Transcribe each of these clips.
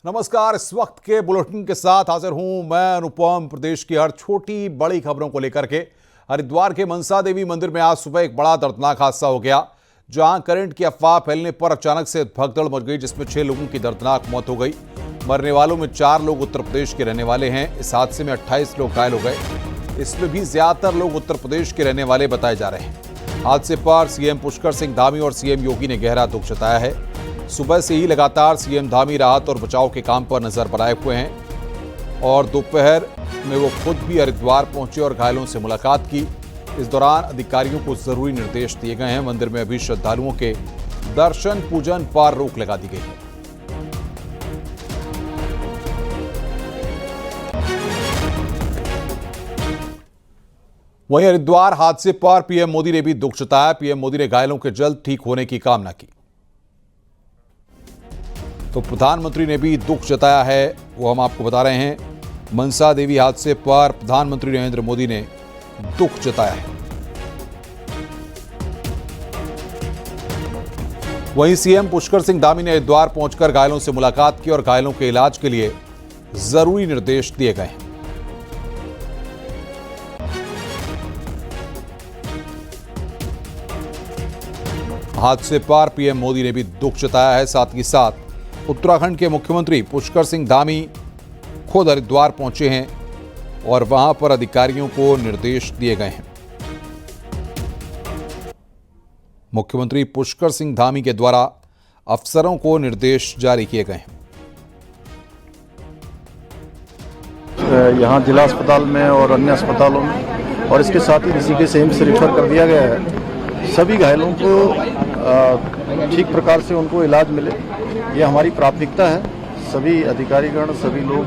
नमस्कार। इस वक्त के बुलेटिन के साथ हाजिर हूं मैं अनुपम। प्रदेश की हर छोटी बड़ी खबरों को लेकर के हरिद्वार के मनसा देवी मंदिर में आज सुबह एक बड़ा दर्दनाक हादसा हो गया, जहां करंट की अफवाह फैलने पर अचानक से भगदड़ मच गई, जिसमें 6 लोगों की दर्दनाक मौत हो गई। मरने वालों में 4 लोग उत्तर प्रदेश के रहने वाले हैं। इस हादसे में 28 लोग घायल हो गए। इसमें भी ज्यादातर लोग उत्तर प्रदेश के रहने वाले बताए जा रहे हैं। हादसे पर सीएम पुष्कर सिंह धामी और सीएम योगी ने गहरा दुख जताया है। सुबह से ही लगातार सीएम धामी राहत और बचाव के काम पर नजर बनाए हुए हैं और दोपहर में वो खुद भी हरिद्वार पहुंचे और घायलों से मुलाकात की। इस दौरान अधिकारियों को जरूरी निर्देश दिए गए हैं। मंदिर में अभी श्रद्धालुओं के दर्शन पूजन पर रोक लगा दी गई है। वहीं हरिद्वार हादसे पर पीएम मोदी ने भी दुख जताया। पीएम मोदी ने घायलों के जल्द ठीक होने की कामना की। तो प्रधानमंत्री ने भी दुख जताया है, वो हम आपको बता रहे हैं। मनसा देवी हादसे पर प्रधानमंत्री नरेंद्र मोदी ने दुख जताया है। वहीं सीएम पुष्कर सिंह धामी ने हरिद्वार पहुंचकर घायलों से मुलाकात की और घायलों के इलाज के लिए जरूरी निर्देश दिए गए हैं। हादसे पर पीएम मोदी ने भी दुख जताया है। साथ ही साथ उत्तराखंड के मुख्यमंत्री पुष्कर सिंह धामी खुद हरिद्वार पहुंचे हैं और वहां पर अधिकारियों को निर्देश दिए गए हैं। मुख्यमंत्री पुष्कर सिंह धामी के द्वारा अफसरों को निर्देश जारी किए गए हैं। यहाँ जिला अस्पताल में और अन्य अस्पतालों में और इसके साथ ही ऋषिकेश एम्स से रेफर कर दिया गया है। सभी घायलों को ठीक प्रकार से उनको इलाज मिले, ये हमारी प्राथमिकता है। सभी अधिकारीगण, सभी लोग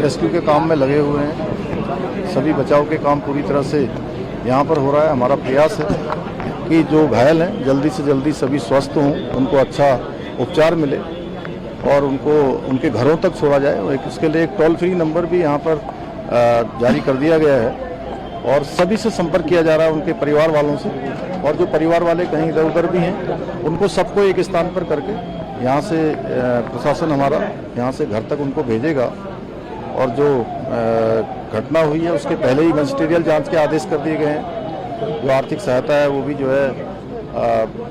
रेस्क्यू के काम में लगे हुए हैं। सभी बचाव के काम पूरी तरह से यहाँ पर हो रहा है। हमारा प्रयास है कि जो घायल हैं जल्दी से जल्दी सभी स्वस्थ हों, उनको अच्छा उपचार मिले और उनको उनके घरों तक छोड़ा जाए। और इसके लिए एक टोल फ्री नंबर भी यहाँ पर जारी कर दिया गया है और सभी से संपर्क किया जा रहा है, उनके परिवार वालों से। और जो परिवार वाले कहीं इधर उधर भी हैं, उनको सबको एक स्थान पर करके यहाँ से प्रशासन हमारा यहाँ से घर तक उनको भेजेगा। और जो घटना हुई है उसके पहले ही मजिस्ट्रियल जांच के आदेश कर दिए गए हैं। जो आर्थिक सहायता है वो भी जो है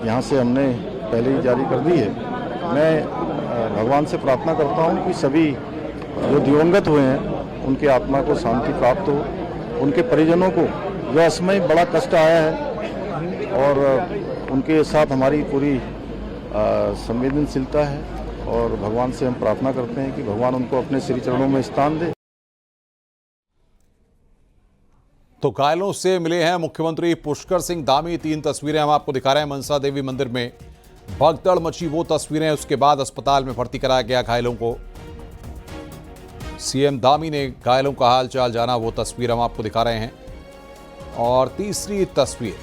यहाँ से हमने पहले ही जारी कर दी है। मैं भगवान से प्रार्थना करता हूँ कि सभी जो दिवंगत हुए हैं उनकी आत्मा को शांति प्राप्त हो, उनके परिजनों को जो असमय बड़ा कष्ट आया है और उनके साथ हमारी पूरी संवेदनशीलता है। और भगवान से हम प्रार्थना करते हैं कि भगवान उनको अपने श्री चरणों में स्थान दे। तो घायलों से मिले हैं मुख्यमंत्री पुष्कर सिंह धामी। 3 तस्वीरें हम आपको दिखा रहे हैं। मनसा देवी मंदिर में भगदड़ मची वो तस्वीरें, उसके बाद अस्पताल में भर्ती कराया गया घायलों को। सीएम धामी ने घायलों का हाल चाल जाना, वो तस्वीर हम आपको दिखा रहे हैं। और तीसरी तस्वीर,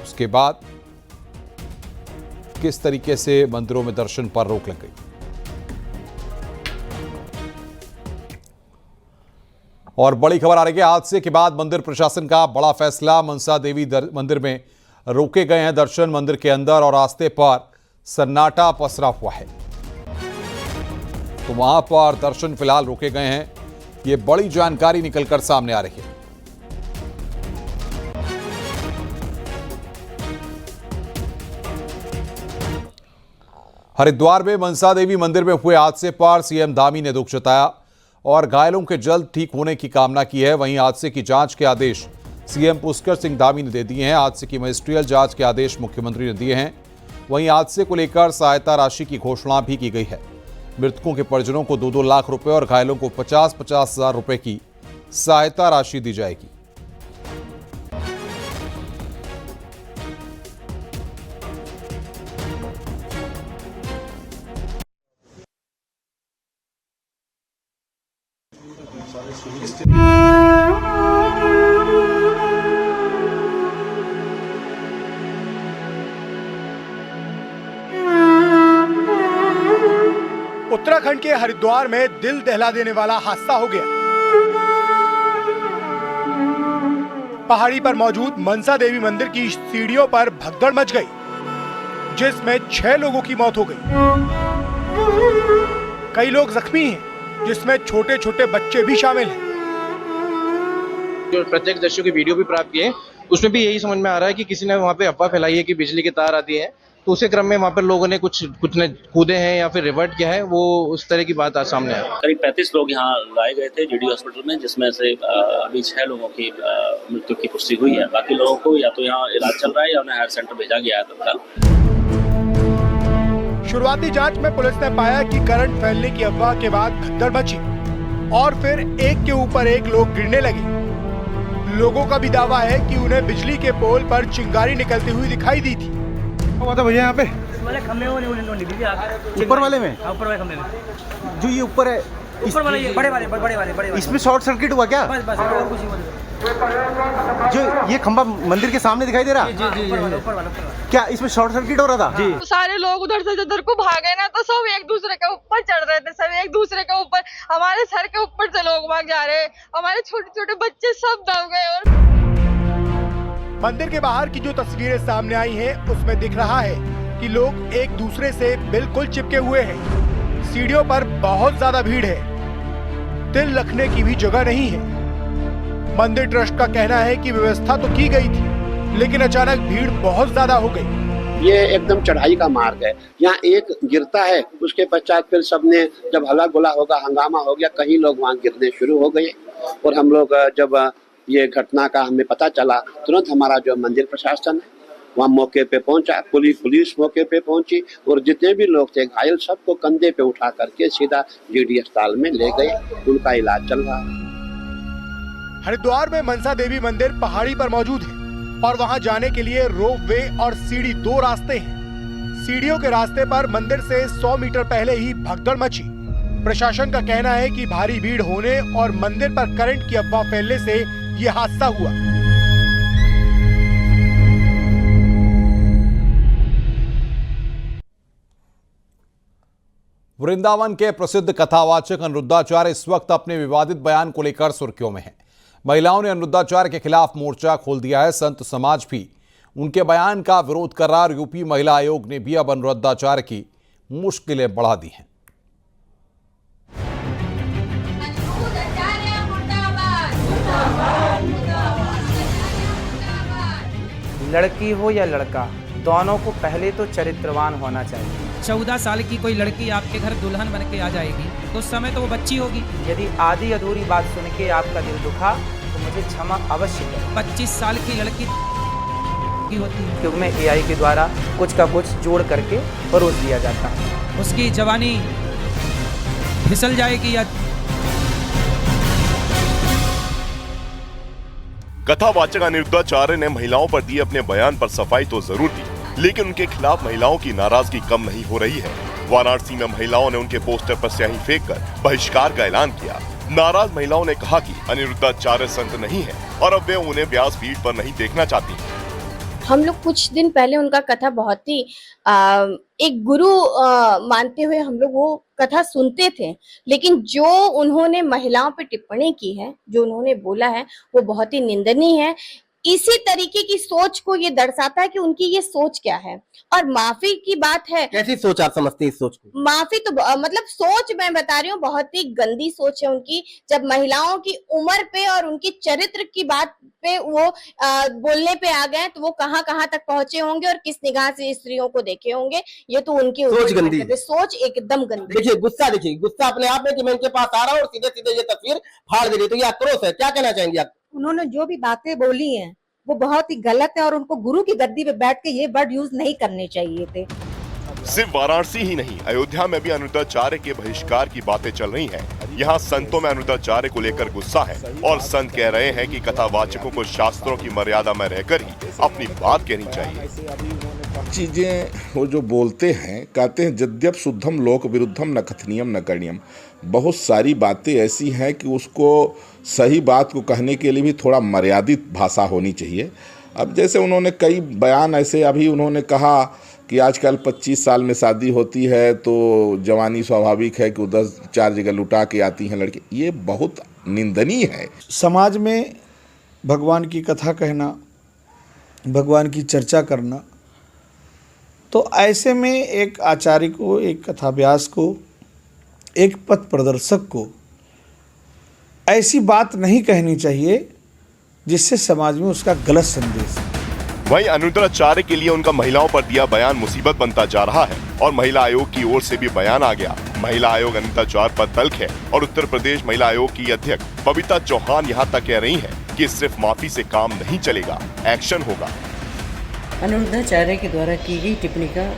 उसके बाद किस तरीके से मंदिरों में दर्शन पर रोक लग गई। और बड़ी खबर आ रही है, हादसे के बाद मंदिर प्रशासन का बड़ा फैसला। मनसा देवी मंदिर में रोके गए हैं दर्शन। मंदिर के अंदर और रास्ते पर सन्नाटा पसरा हुआ है, तो वहां पर दर्शन फिलहाल रोके गए हैं। ये बड़ी जानकारी निकलकर सामने आ रही है। हरिद्वार में मनसा देवी मंदिर में हुए हादसे पर सीएम धामी ने दुख जताया और घायलों के जल्द ठीक होने की कामना की है। वहीं हादसे की जांच के आदेश सीएम पुष्कर सिंह धामी ने दे दिए हैं। हादसे की मजिस्ट्रियल जांच के आदेश मुख्यमंत्री ने दिए हैं। वहीं हादसे को लेकर सहायता राशि की घोषणा भी की गई है। मृतकों के परिजनों को 2-2 लाख रुपए और घायलों को 50-50 हजार रुपए की सहायता राशि दी जाएगी। उत्तराखंड के हरिद्वार में दिल दहला देने वाला हादसा हो गया। पहाड़ी पर मौजूद मनसा देवी मंदिर की सीढ़ियों पर भगदड़ मच गई, जिसमें 6 लोगों की मौत हो गई। कई लोग जख्मी हैं, जिसमें छोटे छोटे बच्चे भी शामिल हैं। जो प्रत्यक्षदर्शियों की वीडियो भी प्राप्त किए, उसमें भी यही समझ में आ रहा है कि किसी ने वहाँ पे अफवाह फैलाई है कि बिजली के तार आती है, तो उसी क्रम में वहाँ पर लोगों ने कुछ ने कूदे हैं या फिर रिवर्ट किया है, वो उस तरह की बात आज सामने आई। करीब 35 लोग यहाँ लाए गए थे जीडी हॉस्पिटल में, जिसमें से अभी 6 लोगों की मृत्यु की पुष्टि हुई है। बाकी लोगों को या तो यहाँ इलाज चल रहा है या उन्हें हायर सेंटर भेजा गया है तत्काल। शुरुआती जांच में पुलिस ने पाया कि करंट फैलने की अफवाह के बाद भगदड़ मची और फिर एक के ऊपर एक लोग गिरने लगे। लोगों का भी दावा है कि उन्हें बिजली के पोल पर चिंगारी निकलती हुई दिखाई दी थी। हुआ था भैया यहाँ पे वाले खम्भे ऊपर वाले में, ऊपर वाले खम्भे में, जो ये ऊपर है, ऊपर वाले ये बड़े वाले इसमें शॉर्ट सर्किट हुआ क्या? बस और कुछ नहीं। जो ये खंभा मंदिर के सामने दिखाई दे रहा? जी ऊपर वाला क्या इसमें शॉर्ट सर्किट हो रहा था? जी। तो सारे लोग उधर से उधर को भागे ना, तो सब एक दूसरे के ऊपर चढ़ रहे थे, सब एक दूसरे के ऊपर, हमारे सर के ऊपर से लोग भाग जा रहे हैं, हमारे छोटे छोटे बच्चे सब दब गए। और मंदिर के बाहर की जो तस्वीरें सामने आई हैं, उसमें दिख रहा है कि लोग एक दूसरे से बिल्कुल चिपके हुए हैं। सीढ़ियों पर बहुत ज्यादा भीड़ है, तिल रखने की भी जगह नहीं है। मंदिर ट्रस्ट का कहना है कि व्यवस्था तो की गई थी, लेकिन अचानक भीड़ बहुत ज्यादा हो गई। ये एकदम चढ़ाई का मार्ग है, यहाँ एक गिरता है, उसके पश्चात फिर सबने जब हल्ला गुला होगा, हंगामा हो गया, कई लोग वहाँ गिरने शुरू हो गए। और हम लोग जब ये घटना का हमें पता चला, तुरंत हमारा जो मंदिर प्रशासन है वहाँ मौके पे पहुंचा, पुलिस मौके पे पहुंची और जितने भी लोग थे घायल सबको कंधे पे उठा करके सीधा जीडी अस्पताल में ले गए, उनका इलाज चल रहा है। हरिद्वार में मनसा देवी मंदिर पहाड़ी पर मौजूद है और वहां जाने के लिए रोप वे और सीढ़ी 2 रास्ते हैं। सीढ़ियों के रास्ते पर मंदिर से 100 मीटर पहले ही भगदड़ मची। प्रशासन का कहना है कि भारी भीड़ होने और मंदिर पर करंट की अफवाह फैलने से ये हादसा हुआ। वृंदावन के प्रसिद्ध कथावाचक अनिरुद्धाचार्य इस वक्त अपने विवादित बयान को लेकर सुर्खियों में हैं। महिलाओं ने अनिरुद्धाचार्य के खिलाफ मोर्चा खोल दिया है। संत समाज भी उनके बयान का विरोध कर रहा है और यूपी महिला आयोग ने भी अब अनिरुद्धाचार्य की मुश्किलें बढ़ा दी हैं। लड़की हो या लड़का, दोनों को पहले तो चरित्रवान होना चाहिए। 14 साल की कोई लड़की आपके घर दुल्हन बन के आ जाएगी तो उस समय तो वो बच्ची होगी। यदि आधी अधूरी बात सुन के आपका दिल दुखा तो मुझे क्षमा अवश्य करें। 25 साल की लड़की की होती है, क्योंकि में AI के द्वारा कुछ का कुछ जोड़ करके परोस दिया जाता है। उसकी जवानी फिसल जाएगी। या कथावाचक अनिरुद्धाचार्य ने महिलाओं पर दिए अपने बयान पर सफाई तो जरूर दी, लेकिन उनके खिलाफ महिलाओं की नाराजगी कम नहीं हो रही है। वाराणसी में महिलाओं ने उनके पोस्टर पर स्याही फेंककर बहिष्कार का ऐलान किया। नाराज महिलाओं ने कहा कि अनिरुद्धाचार्य संत नहीं है और अब वे उन्हें व्यासपीठ पर नहीं देखना चाहती। हम लोग कुछ दिन पहले उनका कथा बहुत ही एक गुरु मानते हुए हम लोग वो कथा सुनते थे, लेकिन जो उन्होंने महिलाओं पे टिप्पणी की है, जो उन्होंने बोला है, वो बहुत ही निंदनीय है। इसी तरीके की सोच को ये दर्शाता है कि उनकी ये सोच क्या है। और माफी की बात है, कैसी सोच आप समझते हैं इस सोच को? माफी तो मतलब सोच मैं बता रही हूँ, बहुत ही गंदी सोच है उनकी। जब महिलाओं की उम्र पे और उनकी चरित्र की बात पे वो बोलने पे आ गए तो वो कहाँ कहाँ तक पहुंचे होंगे और किस निगाह से स्त्रियों को देखे होंगे, ये तो उनकी सोच गंदी है। सोच एकदम गंदी। देखिए गुस्सा अपने आप में कि मैं इनके पास आ रहा हूँ और सीधे सीधे ये तस्वीर फाड़ दे रही, तो ये आक्रोश है। क्या कहना चाहेंगे आप? उन्होंने जो भी बातें बोली हैं वो बहुत ही गलत है और उनको गुरु की गद्दी पे बैठ के ये वर्ड यूज नहीं करने चाहिए थे। सिर्फ वाराणसी ही नहीं, अयोध्या में भी अनिरुद्धाचार्य के बहिष्कार की बातें चल रही हैं। यहाँ संतों में अनिरुद्धाचार्य को लेकर गुस्सा है और संत कह रहे हैं कि कथावाचकों को शास्त्रों की मर्यादा में रहकर ही अपनी बात कहनी चाहिए। चीजें वो जो बोलते हैं, कहते हैं यद्यप शुद्धम लोक विरुद्धम न कथनीयम न करणीयम। बहुत सारी बातें ऐसी हैं कि उसको सही बात को कहने के लिए भी थोड़ा मर्यादित भाषा होनी चाहिए। अब जैसे उन्होंने कई बयान ऐसे, अभी उन्होंने कहा कि आजकल 25 साल में शादी होती है तो जवानी स्वाभाविक है कि वो 4 जगह लुटा के आती हैं लड़की। ये बहुत निंदनीय है। समाज में भगवान की कथा कहना, भगवान की चर्चा करना, तो ऐसे में एक आचार्य को, एक कथाव्यास को एक पथ प्रदर्शक को ऐसी बात नहीं कहनी चाहिए जिससे समाज में उसका गलत संदेश है। वहीं अनुरुद्धाचार्य के लिए उनका महिलाओं पर दिया बयान मुसीबत बनता जा रहा है और महिला आयोग की ओर से भी बयान आ गया। महिला आयोग अनुरुद्धाचार्य पर तल्ख है और उत्तर प्रदेश महिला आयोग की अध्यक्ष बबीता चौहान यहाँ तक कह रही हैं कि सिर्फ माफी से काम नहीं चलेगा, एक्शन होगा। अनुरुद्धाचार्य के द्वारा की गई टिप्पणी का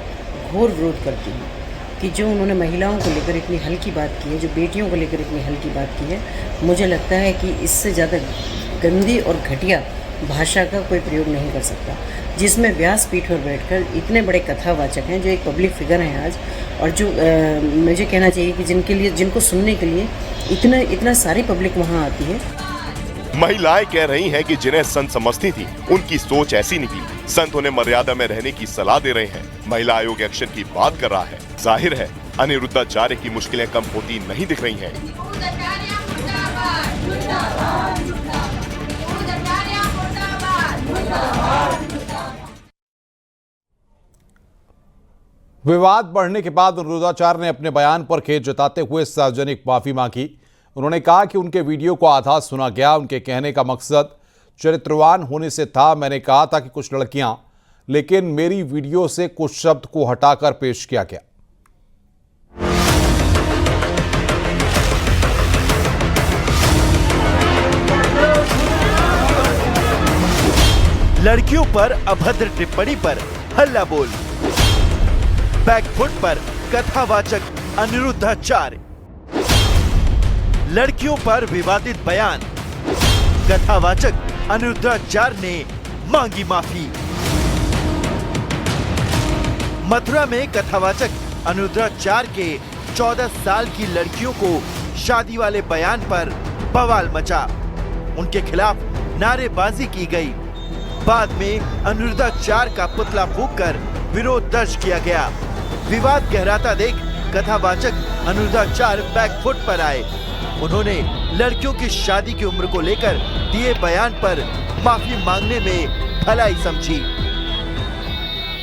घोर विरोध करती हूँ कि जो उन्होंने महिलाओं को लेकर इतनी हल्की बात की है, जो बेटियों को लेकर इतनी हल्की बात की है, मुझे लगता है कि इससे ज़्यादा गंदी और घटिया भाषा का कोई प्रयोग नहीं कर सकता, जिसमें व्यासपीठ पर बैठकर इतने बड़े कथावाचक हैं जो एक पब्लिक फिगर हैं आज, और जो मुझे कहना चाहिए कि जिनको सुनने के लिए इतना सारी पब्लिक वहाँ आती है। महिलाएं कह रही हैं कि जिन्हें संत समझती थी उनकी सोच ऐसी निकली। संत उन्हें मर्यादा में रहने की सलाह दे रहे हैं। महिला आयोग एक्शन की बात कर रहा है। जाहिर है अनिरुद्धाचार्य की मुश्किलें कम होती नहीं दिख रही हैं। विवाद बढ़ने के बाद अनुरुद्धाचार्य ने अपने बयान पर खेद जताते हुए सार्वजनिक माफी मांगी। उन्होंने कहा कि उनके वीडियो को आधा सुना गया। उनके कहने का मकसद चरित्रवान होने से था। मैंने कहा था कि कुछ लड़कियां, लेकिन मेरी वीडियो से कुछ शब्द को हटाकर पेश किया गया। लड़कियों पर अभद्र टिप्पणी पर हल्ला बोल, बैकफुट पर कथावाचक अनिरुद्धाचार्य, लड़कियों पर विवादित बयान, कथावाचक अनिरुद्धाचार्य ने मांगी माफी। मथुरा में कथावाचक अनिरुद्धाचार्य के 14 साल की लड़कियों को शादी वाले बयान पर बवाल मचा। उनके खिलाफ नारेबाजी की गई। बाद में अनिरुद्धाचार्य का पुतला फूंककर विरोध दर्ज किया गया। विवाद गहराता देख कथावाचक अनिरुद्धाचार्य बैकफुट पर आए। उन्होंने लड़कियों की शादी की उम्र को लेकर दिए बयान पर माफी मांगने में भलाई समझी।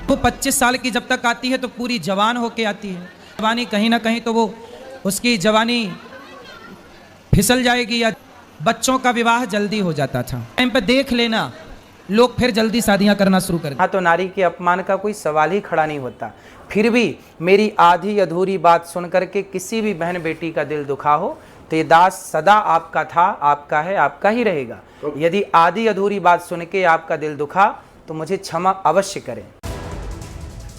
वो 25 साल की जब तक आती है तो पूरी जवान होके आती है। जवानी कहीं ना कहीं तो वो उसकी जवानी फिसल जाएगी, या बच्चों का विवाह जल्दी हो जाता था। टाइम पे देख लेना, लोग फिर जल्दी शादियां करना शुरू कर। हाँ, तो नारी के अपमान का कोई सवाल ही खड़ा नहीं होता। फिर भी मेरी आधी अधूरी बात सुनकर के किसी भी बहन बेटी का दिल दुखा हो तो ये दास सदा आपका था, आपका है, आपका ही रहेगा। यदि आधी अधूरी बात सुन के आपका दिल दुखा तो मुझे क्षमा अवश्य करें।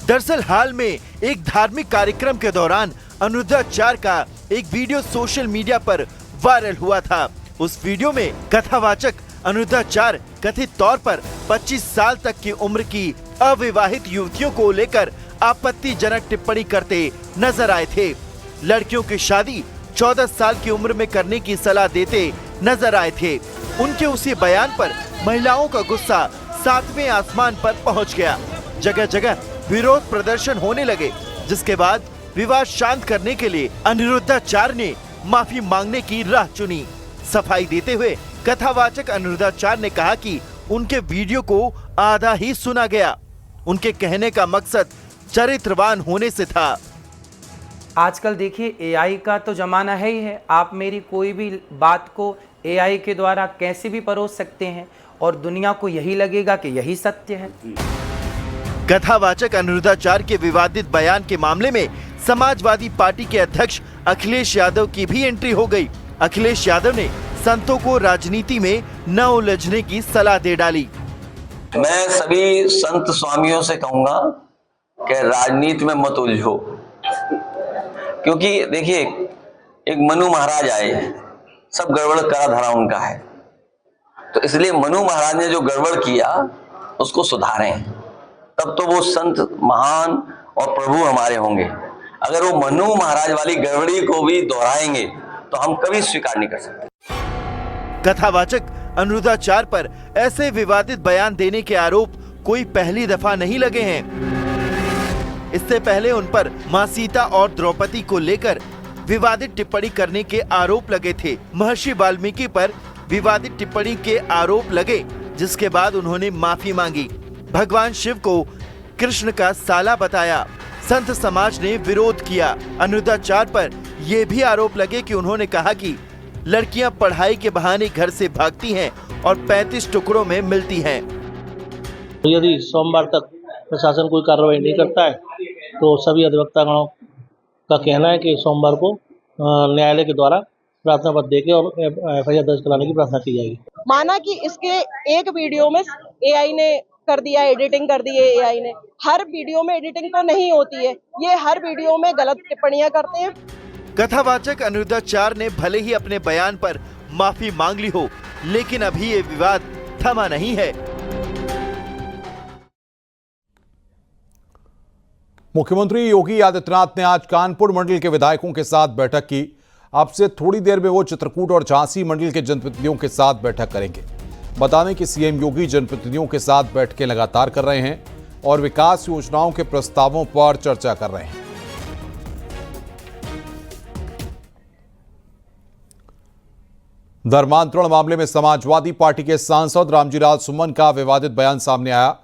दरअसल हाल में एक धार्मिक कार्यक्रम के दौरान अनिरुद्धाचार्य का एक वीडियो सोशल मीडिया पर वायरल हुआ था। उस वीडियो में कथावाचक अनिरुद्धाचार्य कथित तौर पर 25 साल तक की उम्र की अविवाहित युवतियों को लेकर आपत्तिजनक टिप्पणी करते नजर आए थे। लड़कियों की शादी 14 साल की उम्र में करने की सलाह देते नजर आए थे। उनके उसी बयान पर महिलाओं का गुस्सा 7वें आसमान पर पहुंच गया। जगह जगह विरोध प्रदर्शन होने लगे, जिसके बाद विवाद शांत करने के लिए अनिरुद्धाचार्य ने माफी मांगने की राह चुनी। सफाई देते हुए कथावाचक अनिरुद्धाचार्य ने कहा कि उनके वीडियो को आधा ही सुना गया। उनके कहने का मकसद चरित्रवान होने से था। आजकल देखिए एआई का तो जमाना है ही है। आप मेरी कोई भी बात को एआई के द्वारा कैसे भी परोस सकते हैं और दुनिया को यही लगेगा कि यही सत्य है। कथावाचक अनिरुद्धाचार्य के विवादित बयान के मामले में समाजवादी पार्टी के अध्यक्ष अखिलेश यादव की भी एंट्री हो गई। अखिलेश यादव ने संतों को राजनीति में न उलझने की सलाह दे डाली। मैं सभी संत स्वामियों से कहूंगा कि राजनीति में मत उलझो, क्योंकि देखिए एक मनु महाराज आए, सब गड़बड़ करा धरा उनका है, तो इसलिए मनु महाराज ने जो गड़बड़ किया उसको सुधारें, तब तो वो संत महान और प्रभु हमारे होंगे। अगर वो मनु महाराज वाली गड़बड़ी को भी दोहराएंगे तो हम कभी स्वीकार नहीं कर सकते। कथावाचक अनिरुद्धाचार्य पर ऐसे विवादित बयान देने के आरोप कोई पहली दफा नहीं लगे हैं। इससे पहले उन पर मां सीता और द्रौपदी को लेकर विवादित टिप्पणी करने के आरोप लगे थे। महर्षि वाल्मीकि पर विवादित टिप्पणी के आरोप लगे, जिसके बाद उन्होंने माफी मांगी। भगवान शिव को कृष्ण का साला बताया। संत समाज ने विरोध किया। अनिरुद्धाचार्य पर ये भी आरोप लगे कि उन्होंने कहा कि लड़कियां पढ़ाई के बहाने घर से भागती हैं और 35 टुकड़ों में मिलती हैं। यदि सोमवार तक प्रशासन कोई कार्रवाई नहीं करता है तो सभी अधिवक्तागणों का कहना है कि सोमवार को न्यायालय के द्वारा प्रार्थना पत्र देके और एफआईआर दर्ज कराने की प्रार्थना की जाएगी। माना कि इसके एक वीडियो में एआई ने कर दिया, एडिटिंग कर दी है एआई ने। हर वीडियो में एडिटिंग तो नहीं होती है, ये हर वीडियो में गलत टिप्पणियां करते हैं। कथावाचक अनिरुद्धाचार्य ने भले ही अपने बयान पर माफी मांग ली हो, लेकिन अभी ये विवाद थमा नहीं है। मुख्यमंत्री योगी आदित्यनाथ ने आज कानपुर मंडल के विधायकों के साथ बैठक की। अब से थोड़ी देर में वो चित्रकूट और झांसी मंडल के जनप्रतिनिधियों के साथ बैठक करेंगे। बता दें कि सीएम योगी जनप्रतिनिधियों के साथ बैठकें लगातार कर रहे हैं और विकास योजनाओं के प्रस्तावों पर चर्चा कर रहे हैं। धर्मांतरण मामले में समाजवादी पार्टी के सांसद रामजीराज सुमन का विवादित बयान सामने आया।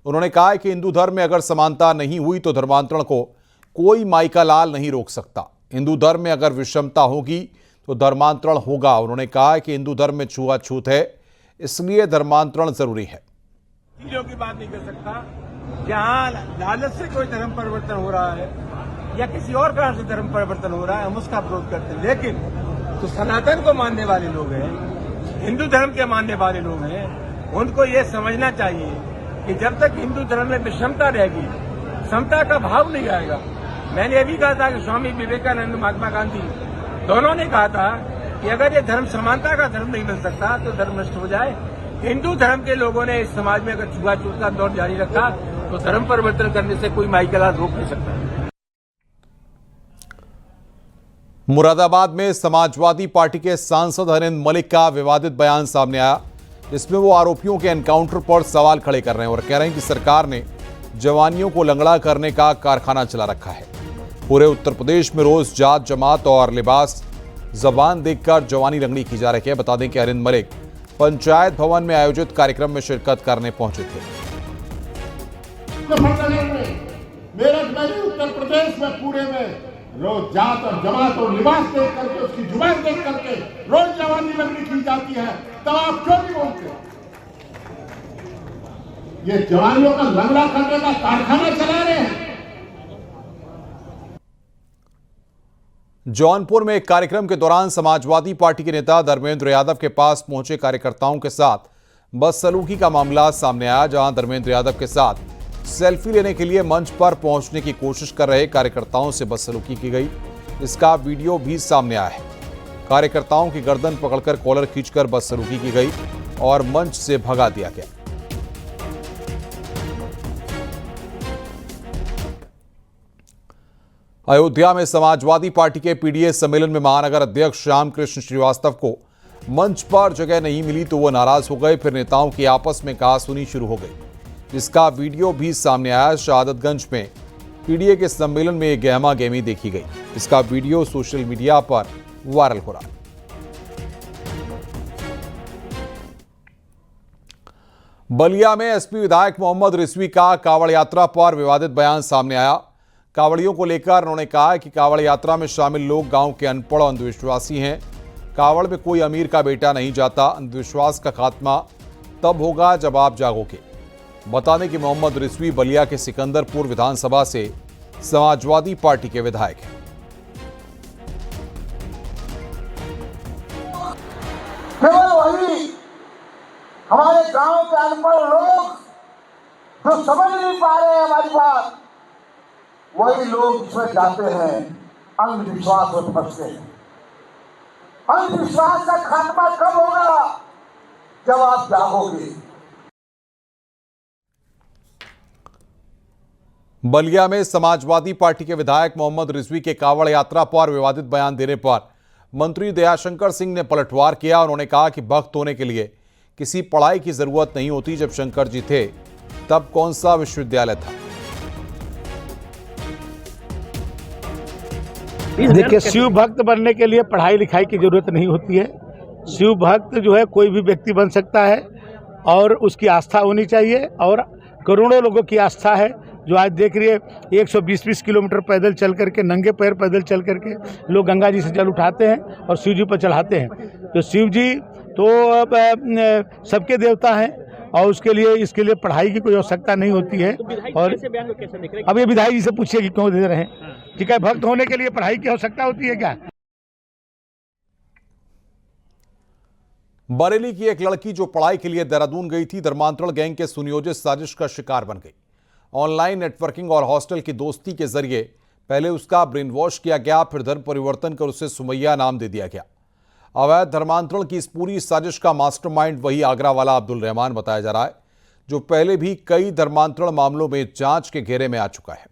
उन्होंने कहा कि हिंदू धर्म में अगर समानता नहीं हुई तो धर्मांतरण को कोई माइका लाल नहीं रोक सकता। हिंदू धर्म में अगर विषमता होगी तो धर्मांतरण होगा। उन्होंने कहा कि हिंदू धर्म में छुआछूत है, इसलिए धर्मांतरण जरूरी है। चीजों की बात नहीं कर सकता, जहां लालच से कोई धर्म परिवर्तन हो रहा है या किसी और कारण से धर्म परिवर्तन हो रहा है, हम उसका विरोध करते हैं। लेकिन तो सनातन को मानने वाले लोग हैं, हिंदू धर्म के मानने वाले लोग हैं, उनको ये समझना चाहिए कि जब तक हिंदू धर्म में विषमता रहेगी, समता का भाव नहीं आएगा। मैंने ये भी कहा था कि स्वामी विवेकानंद, महात्मा गांधी दोनों ने कहा था कि अगर ये धर्म समानता का धर्म नहीं बन सकता तो धर्म नष्ट हो जाए। हिंदू धर्म के लोगों ने इस समाज में अगर छुआछूत का दौर जारी रखा तो धर्म परिवर्तन करने से कोई माइकल रोक नहीं सकता। मुरादाबाद में समाजवादी पार्टी के सांसद हरिंद मलिक का विवादित बयान सामने आया, जिसमें वो आरोपियों के एनकाउंटर पर सवाल खड़े कर रहे हैं और कह रहे हैं कि सरकार ने जवानियों को लंगड़ा करने का कारखाना चला रखा है। पूरे उत्तर प्रदेश में रोज जात, जमात और लिबास जबान देखकर जवानी रंगड़ी की जा रही है। बता दें कि हरिंद मलिक पंचायत भवन में आयोजित कार्यक्रम में शिरकत करने पहुंचे थे। मेरठ में, उत्तर प्रदेश में, पूरे में रोज जात और जमात और लिबास देख करके, उसकी जुबान देख करके रोज जवानी रंगड़ी की जाती है, तब आप क्यों नहीं बोलते? ये जवानियों का लंगड़ा करने का कारखाना चला रहे हैं। जौनपुर में एक कार्यक्रम के दौरान समाजवादी पार्टी के नेता धर्मेंद्र यादव के पास पहुंचे कार्यकर्ताओं के साथ बदसलूकी का मामला सामने आया, जहां धर्मेंद्र यादव के साथ सेल्फी लेने के लिए मंच पर पहुंचने की कोशिश कर रहे कार्यकर्ताओं से बदसलूकी की गई। इसका वीडियो भी सामने आया है। कार्यकर्ताओं की गर्दन पकड़कर कॉलर खींचकर बदसलूकी की गई और मंच से भगा दिया गया। अयोध्या में समाजवादी पार्टी के पीडीए सम्मेलन में महानगर अध्यक्ष श्यामकृष्ण श्रीवास्तव को मंच पर जगह नहीं मिली तो वो नाराज हो गए। फिर नेताओं की आपस में कहासुनी शुरू हो गई, जिसका वीडियो भी सामने आया। शहादतगंज में पीडीए के सम्मेलन में गहमा गहमी देखी गई। इसका वीडियो सोशल मीडिया पर वायरल हो रहा है। बलिया में एसपी विधायक मोहम्मद रिजवी का कांवड़ यात्रा पर विवादित बयान सामने आया। कांवड़ियों को लेकर उन्होंने कहा कि कांवड़ यात्रा में शामिल लोग गांव के अनपढ़ अंधविश्वासी हैं। कांवड़ में कोई अमीर का बेटा नहीं जाता। अंधविश्वास का खात्मा तब होगा जब आप जागोगे। बता दें कि मोहम्मद रिजवी बलिया के सिकंदरपुर विधानसभा से समाजवादी पार्टी के विधायक हैं। केवल वही हमारे गांव के अनपढ़ लोग जो समझ नहीं पा रहे हैं हमारी बात, वही लोग इसमें जाते हैं, अंधविश्वास में फंसते हैं। अंधविश्वास का खात्मा कब होगा? जब आप जागोगे। बलिया में समाजवादी पार्टी के विधायक मोहम्मद रिजवी के कांवड़ यात्रा पर विवादित बयान देने पर मंत्री दयाशंकर सिंह ने पलटवार किया। उन्होंने कहा कि भक्त होने के लिए किसी पढ़ाई की जरूरत नहीं होती। जब शंकर जी थे तब कौन सा विश्वविद्यालय था? देखिए, शिव भक्त बनने के लिए पढ़ाई लिखाई की जरूरत नहीं होती है। शिव भक्त जो है कोई भी व्यक्ति बन सकता है और उसकी आस्था होनी चाहिए, और करोड़ों लोगों की आस्था है। जो आज देख रही है 120-20 किलोमीटर पैदल चल करके, नंगे पैर पैदल चल करके लोग गंगा जी से जल उठाते हैं और शिव जी पर चढ़ाते हैं। तो शिव जी तो सबके देवता हैं और उसके लिए इसके लिए पढ़ाई की कोई आवश्यकता नहीं होती है। और अब ये विधायक जी से पूछिए कि क्यों दे रहे हैं। ठीक है, भक्त होने के लिए पढ़ाई की आवश्यकता होती है क्या? बरेली की एक लड़की जो पढ़ाई के लिए देहरादून गई थी, धर्मांतरण गैंग के सुनियोजित साजिश का शिकार बन गई। ऑनलाइन नेटवर्किंग और हॉस्टल की दोस्ती के जरिए पहले उसका ब्रेन वॉश किया गया, फिर धर्म परिवर्तन कर उसे सुमैया नाम दे दिया गया। अवैध धर्मांतरण की इस पूरी साजिश का मास्टरमाइंड वही आगरा वाला अब्दुल रहमान बताया जा रहा है, जो पहले भी कई धर्मांतरण मामलों में जांच के घेरे में आ चुका है।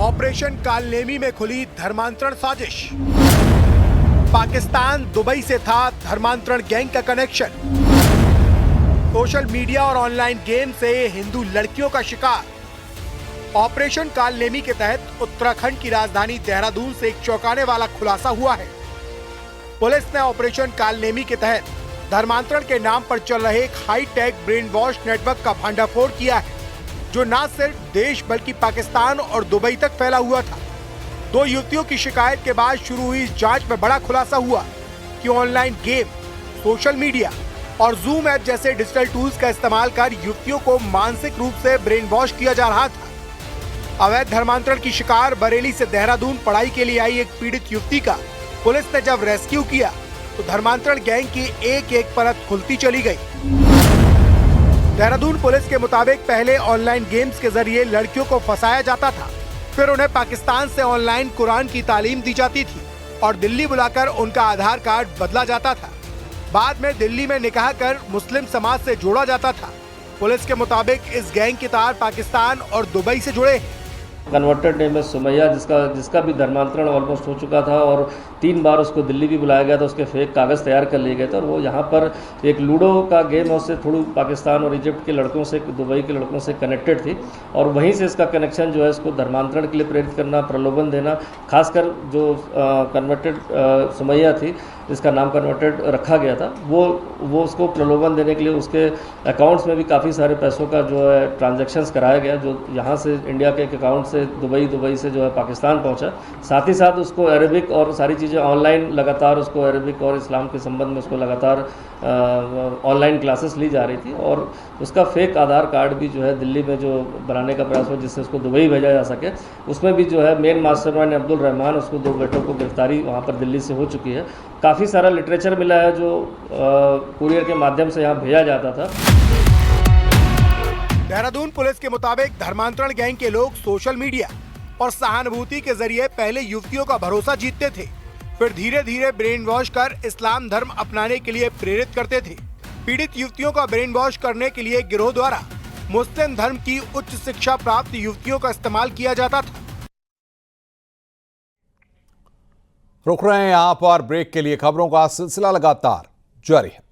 ऑपरेशन कालनेमी में खुली धर्मांतरण साजिश। पाकिस्तान दुबई से था धर्मांतरण गैंग का कनेक्शन। सोशल मीडिया और ऑनलाइन गेम से हिंदू लड़कियों का शिकार। ऑपरेशन कालनेमी के तहत उत्तराखंड की राजधानी देहरादून से एक चौंकाने वाला खुलासा हुआ है। पुलिस ने ऑपरेशन कालनेमी के तहत धर्मांतरण के नाम पर चल रहे एक हाईटेक ब्रेन वॉश नेटवर्क का भंडाफोड़ किया है, जो न सिर्फ देश बल्कि पाकिस्तान और दुबई तक फैला हुआ था। 2 युवतियों की शिकायत के बाद शुरू हुई इस जांच में बड़ा खुलासा हुआ कि ऑनलाइन गेम, सोशल मीडिया और जूम ऐप जैसे डिजिटल टूल्स का इस्तेमाल कर युवतियों को मानसिक रूप से ब्रेन वॉश किया जा रहा था। अवैध धर्मांतरण की शिकार बरेली से देहरादून पढ़ाई के लिए आई एक पीड़ित युवती का पुलिस ने जब रेस्क्यू किया तो धर्मांतरण गैंग की एक-एक परत खुलती चली गई। देहरादून पुलिस के मुताबिक पहले ऑनलाइन गेम्स के जरिए लड़कियों को फंसाया जाता था, फिर उन्हें पाकिस्तान से ऑनलाइन कुरान की तालीम दी जाती थी और दिल्ली बुलाकर उनका आधार कार्ड बदला जाता था। बाद में दिल्ली में निकाह कर मुस्लिम समाज से जोड़ा जाता था। पुलिस के मुताबिक इस गैंग के तार पाकिस्तान और दुबई से जुड़े हैं। कन्वर्टेड नेम है सुमैया, जिसका भी धर्मांतरण ऑलमोस्ट हो चुका था और 3 बार उसको दिल्ली भी बुलाया गया था। उसके फेक कागज़ तैयार कर लिए गए थे और वो यहाँ पर एक लूडो का गेम है, उससे थोड़ी पाकिस्तान और इजिप्ट के लड़कों से, दुबई के लड़कों से कनेक्टेड थी और वहीं से इसका कनेक्शन जो है इसको धर्मांतरण के लिए प्रेरित करना, प्रलोभन देना। खासकर जो कन्वर्टेड सुमैया थी, जिसका नाम कन्वर्टेड रखा गया था, वो उसको प्रलोभन देने के लिए उसके अकाउंट्स में भी काफ़ी सारे पैसों का जो है ट्रांजैक्शंस कराया गया, जो यहाँ से इंडिया के एक अकाउंट से दुबई से जो है पाकिस्तान पहुँचा। साथ ही साथ उसको अरेबिक और सारी चीज़ें ऑनलाइन लगातार उसको अरेबिक और इस्लाम के संबंध में उसको लगातार ऑनलाइन क्लासेस ली जा रही थी और उसका फेक आधार कार्ड भी जो है दिल्ली में जो बनाने का प्रयास हुआ जिससे उसको दुबई भेजा जा सके, उसमें भी जो है मेन मास्टरमाइंड अब्दुल रहमान, उसको 2 बेटों को गिरफ्तारी वहाँ पर दिल्ली से हो चुकी है। काफ़ी सारा लिटरेचर मिला है जो कुरियर के माध्यम से यहाँ भेजा जाता था। देहरादून पुलिस के मुताबिक धर्मांतरण गैंग के लोग सोशल मीडिया और सहानुभूति के जरिए पहले युवतियों का भरोसा जीतते थे, फिर धीरे धीरे ब्रेन वॉश कर इस्लाम धर्म अपनाने के लिए प्रेरित करते थे। पीड़ित युवतियों का ब्रेन वॉश करने के लिए गिरोह द्वारा मुस्लिम धर्म की उच्च शिक्षा प्राप्त युवतियों का इस्तेमाल किया जाता था। रुक रहे हैं यहाँ पर ब्रेक के लिए। खबरों का सिलसिला लगातार जारी है।